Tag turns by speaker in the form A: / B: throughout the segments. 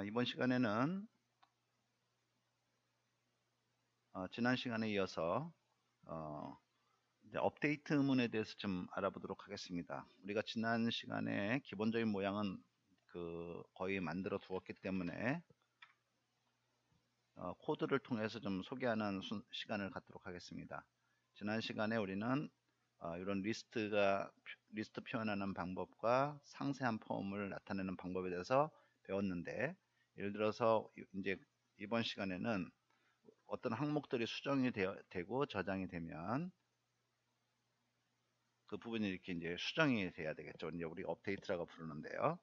A: 이번 시간에는 지난 시간에 이어서 이제 업데이트 문에 대해서 좀 알아보도록 하겠습니다. 우리가 지난 시간에 기본적인 모양은 거의 만들어 두었기 때문에 코드를 통해서 좀 소개하는 시간을 갖도록 하겠습니다. 지난 시간에 우리는 이런 리스트 표현하는 방법과 상세한 폼을 나타내는 방법에 대해서 배웠는데, 예를 들어서 이제 이번 시간에는 어떤 항목들이 수정이 되고 저장이 되면 그 부분이 이렇게 이제 수정이 돼야 되겠죠. 이제 우리가 업데이트라고 부르는데요.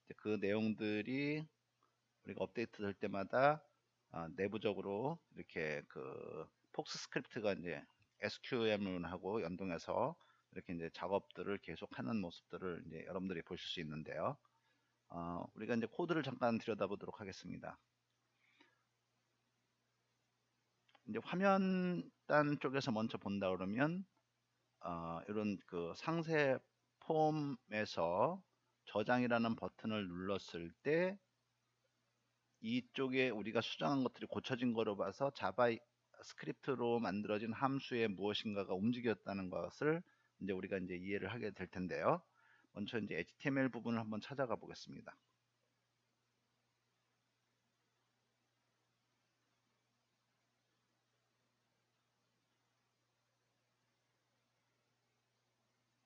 A: 이제 그 내용들이 우리가 업데이트 될 때마다 내부적으로 이렇게 폭스 스크립트가 이제 SQL문하고 연동해서 이렇게 이제 작업들을 계속하는 모습들을 이제 여러분들이 보실 수 있는데요. 우리가 이제 코드를 잠깐 들여다보도록 하겠습니다. 이제 화면단 쪽에서 먼저 본다 그러면 이런 상세 폼에서 저장이라는 버튼을 눌렀을 때 이쪽에 우리가 수정한 것들이 고쳐진 거로 봐서 자바 스크립트로 만들어진 함수의 무엇인가가 움직였다는 것을 이제 우리가 이제 이해를 하게 될 텐데요. 먼저 이제 HTML 부분을 한번 찾아가 보겠습니다.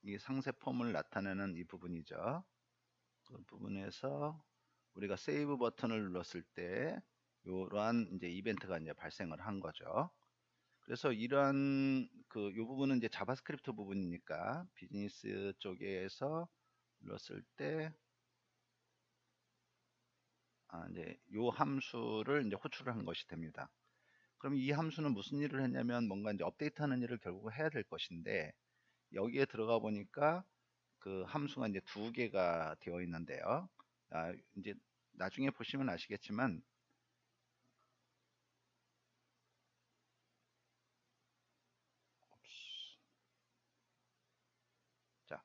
A: 이 상세 폼을 나타내는 이 부분이죠. 그 부분에서 우리가 세이브 버튼을 눌렀을 때 이러한 이제 이벤트가 이제 발생을 한 거죠. 그래서 이러한 이 부분은 이제 자바스크립트 부분이니까 비즈니스 쪽에서 눌렀을 때 이제 요 함수를 이제 호출을 한 것이 됩니다. 그럼 이 함수는 무슨 일을 했냐면 뭔가 이제 업데이트하는 일을 결국 해야 될 것인데, 여기에 들어가 보니까 그 함수가 이제 두 개가 되어 있는데요. 이제 나중에 보시면 아시겠지만 자,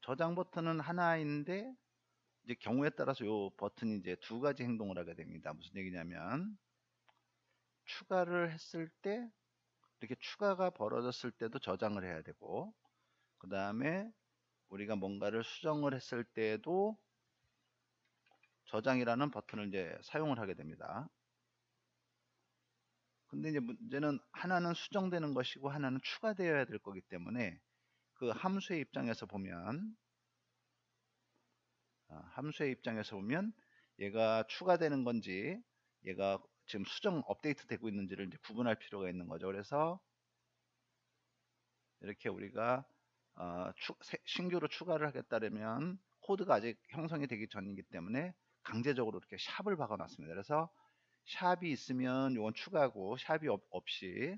A: 저장 버튼은 하나인데 이제 경우에 따라서 요 버튼이 이제 두 가지 행동을 하게 됩니다. 무슨 얘기냐면 추가를 했을 때 이렇게 추가가 벌어졌을 때도 저장을 해야 되고, 그 다음에 우리가 뭔가를 수정을 했을 때도 저장이라는 버튼을 이제 사용을 하게 됩니다. 근데 이제 문제는 하나는 수정되는 것이고 하나는 추가되어야 될 거기 때문에 그 함수의 입장에서 보면 얘가 추가되는 건지 얘가 지금 수정 업데이트 되고 있는지를 이제 구분할 필요가 있는 거죠. 그래서 이렇게 우리가 신규로 추가를 하겠다면 코드가 아직 형성이 되기 전이기 때문에 강제적으로 이렇게 샵을 박아 놨습니다. 그래서 샵이 있으면 이건 추가고, 샵이 없이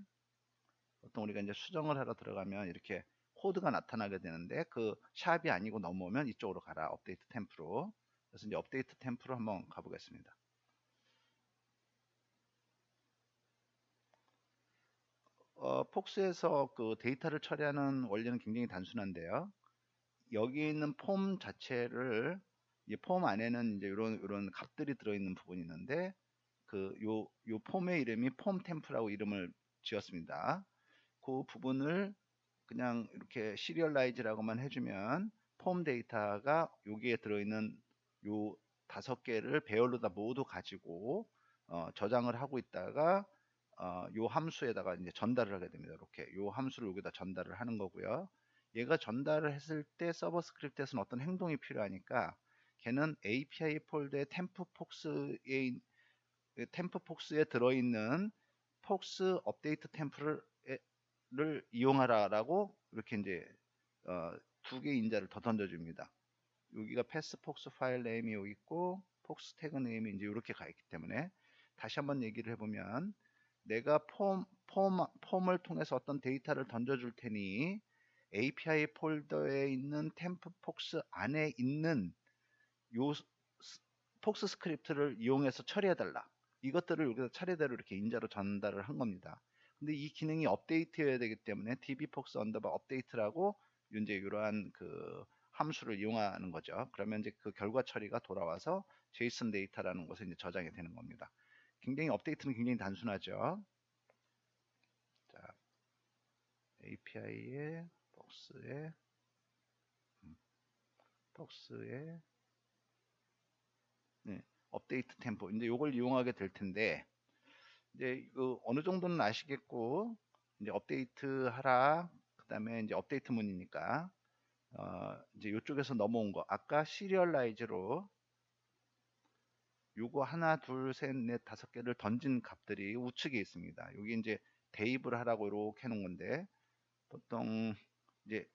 A: 보통 우리가 이제 수정을 하러 들어가면 이렇게 코드가 나타나게 되는데, 그 샵이 아니고 넘어오면 이쪽으로 가라, 업데이트 템프로. 그래서 이제 업데이트 템프로 한번 가보겠습니다. 폭스에서 그 데이터를 처리하는 원리는 굉장히 단순한데요. 여기 있는 폼 자체를, 이 폼 안에는 이제 이런 값들이 들어있는 부분이 있는데, 요 폼의 이름이 폼 템프라고 이름을 지었습니다. 그 부분을 그냥 이렇게 시리얼라이즈라고만 해주면 폼 데이터가 여기에 들어있는 요 5개를 배열로 다 모두 가지고 저장을 하고 있다가 요 함수에다가 이제 전달을 하게 됩니다. 이렇게 요 함수를 여기다 전달을 하는 거고요. 얘가 전달을 했을 때 서버 스크립트에서는 어떤 행동이 필요하니까 걔는 API 폴더의 템프폭스에 들어있는 폭스 업데이트 템프를 이용하라라고 이렇게 이제 두 개의 인자를 더 던져줍니다. 여기가 패스폭스 파일 네임이 여기 있고 폭스 태그 네임이 이제 이렇게 가 있기 때문에, 다시 한번 얘기를 해보면 내가 폼을 통해서 어떤 데이터를 던져줄 테니 API 폴더에 있는 템프폭스 안에 있는 요 폭스 스크립트를 이용해서 처리해달라. 이것들을 여기서 차례대로 이렇게 인자로 전달을 한 겁니다. 근데 이 기능이 업데이트해야 되기 때문에 dbfox 언더바 업데이트라고 이제 이러한 함수를 이용하는 거죠. 그러면 이제 그 결과 처리가 돌아와서 JSON 데이터라는 곳에 이제 저장이 되는 겁니다. 굉장히 업데이트는 굉장히 단순하죠. 자, API에 박스에 네, 업데이트 템포 이제 이걸 이용하게 될 텐데 이제 그 어느 정도는 아시겠고 이제 업데이트 하라 그다음에 이제 업데이트 문이니까 이제 이쪽에서 넘어온 거 아까 시리얼라이즈로 요거 하나 둘 셋 넷 다섯 개를 던진 값들이 우측에 있습니다. 여기 이제 대입을 하라고 이렇게 해놓은 건데 보통 이제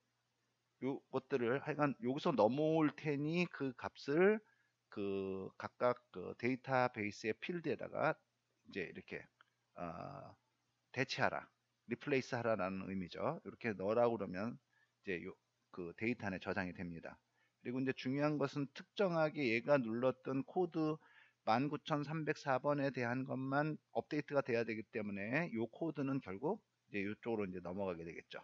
A: 요것들을 하여간 여기서 넘어올 테니 그 값을 그 각각 그 데이터베이스의 필드에다가 이제 이렇게 대체하라, 리플레이스 하라라는 의미죠. 이렇게 넣으라고 그러면 이제 그 데이터 안에 저장이 됩니다. 그리고 이제 중요한 것은 특정하게 얘가 눌렀던 코드 19304번에 대한 것만 업데이트가 돼야 되기 때문에 이 코드는 결국 이제 이쪽으로 이제 넘어가게 되겠죠.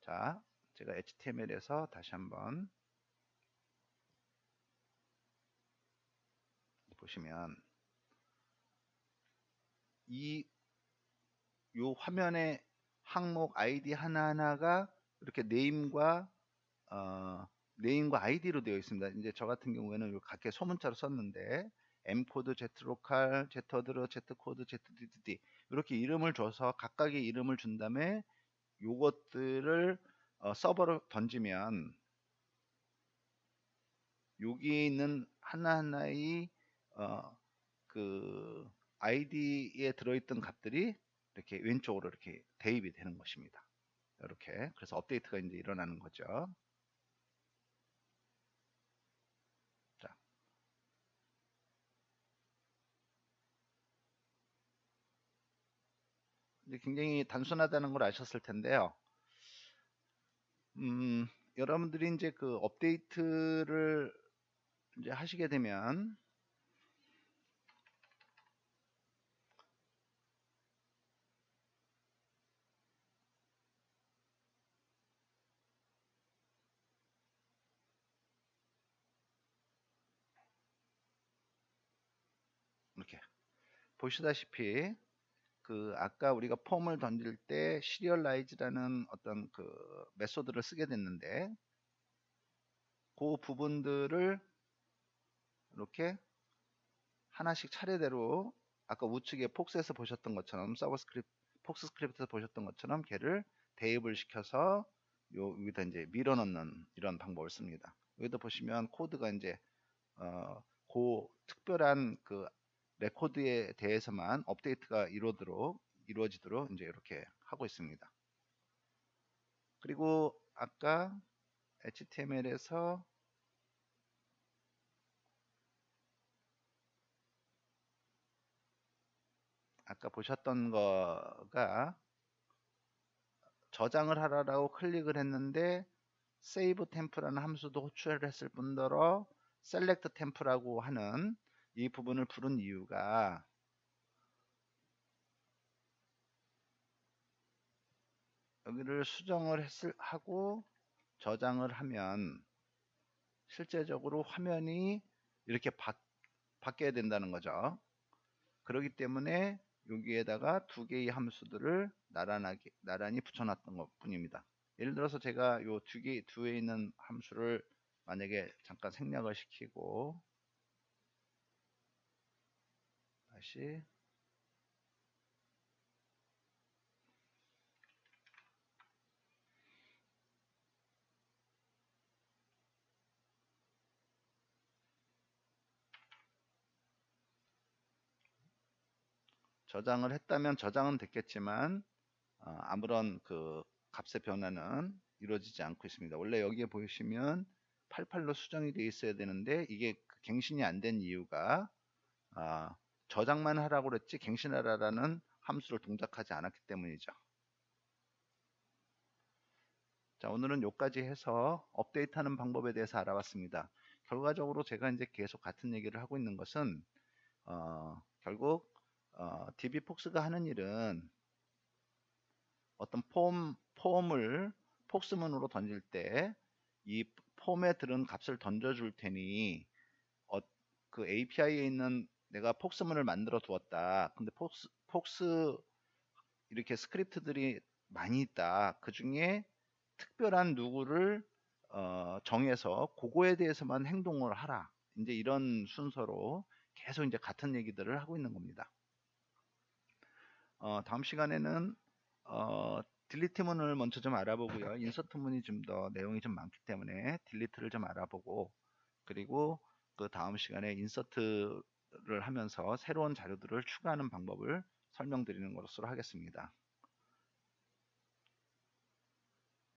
A: 자, 제가 HTML에서 다시 한번 보시면 요 화면의 항목 아이디 하나하나가 이렇게 네임과 아이디로 되어 있습니다. 이제 저 같은 경우에는 각계 소문자로 썼는데 m코드, z로컬, z어드러, z코드, zdd 이렇게 이름을 줘서 각각의 이름을 준 다음에 요것들을 서버로 던지면 여기 있는 하나하나의 그 아이디에 들어있던 값들이 이렇게 왼쪽으로 이렇게 대입이 되는 것입니다. 이렇게 그래서 업데이트가 이제 일어나는 거죠. 자, 이제 굉장히 단순하다는 걸 아셨을 텐데요. 여러분들이 이제 그 업데이트를 이제 하시게 되면 이렇게 보시다시피 그 아까 우리가 폼을 던질 때 시리얼라이즈라는 어떤 그 메소드를 쓰게 됐는데 그 부분들을 이렇게 하나씩 차례대로 아까 우측에 폭스에서 보셨던 것처럼 폭스 스크립트에서 보셨던 것처럼 걔를 대입을 시켜서 여기다 이제 밀어넣는 이런 방법을 씁니다. 여기다 보시면 코드가 이제 그 특별한 그 레코드에 대해서만 업데이트가 이루어지도록 이제 이렇게 하고 있습니다. 그리고 아까 HTML에서 아까 보셨던 거가 저장을 하라고 클릭을 했는데 save temp라는 함수도 호출을 했을 뿐더러 select temp라고 하는 이 부분을 부른 이유가 여기를 수정을 하고 저장을 하면 실제적으로 화면이 이렇게 바뀌어야 된다는 거죠. 그렇기 때문에 여기에다가 두 개의 함수들을 나란히 붙여놨던 것 뿐입니다. 예를 들어서 제가 요 두에 있는 함수를 만약에 잠깐 생략을 시키고 다시 저장을 했다면 저장은 됐겠지만 아무런 그 값의 변화는 이루어지지 않고 있습니다. 원래 여기에 보시면 88로 수정이 되어 있어야 되는데 이게 갱신이 안 된 이유가 저장만 하라고 그랬지 갱신하라라는 함수를 동작하지 않았기 때문이죠. 자, 오늘은 여기까지 해서 업데이트하는 방법에 대해서 알아봤습니다. 결과적으로 제가 이제 계속 같은 얘기를 하고 있는 것은 결국 DB폭스가 하는 일은 어떤 폼을 폭스문으로 던질 때 이 폼에 들은 값을 던져줄 테니 그 API에 있는 내가 폭스문을 만들어 두었다. 근데 폭스 이렇게 스크립트들이 많이 있다. 그 중에 특별한 누구를 정해서 그거에 대해서만 행동을 하라. 이제 이런 순서로 계속 이제 같은 얘기들을 하고 있는 겁니다. 다음 시간에는 딜리트 문을 먼저 좀 알아보고요. 인서트 문이 좀 더 내용이 좀 많기 때문에 딜리트를 좀 알아보고, 그리고 그 다음 시간에 인서트를 하면서 새로운 자료들을 추가하는 방법을 설명드리는 것으로 하겠습니다.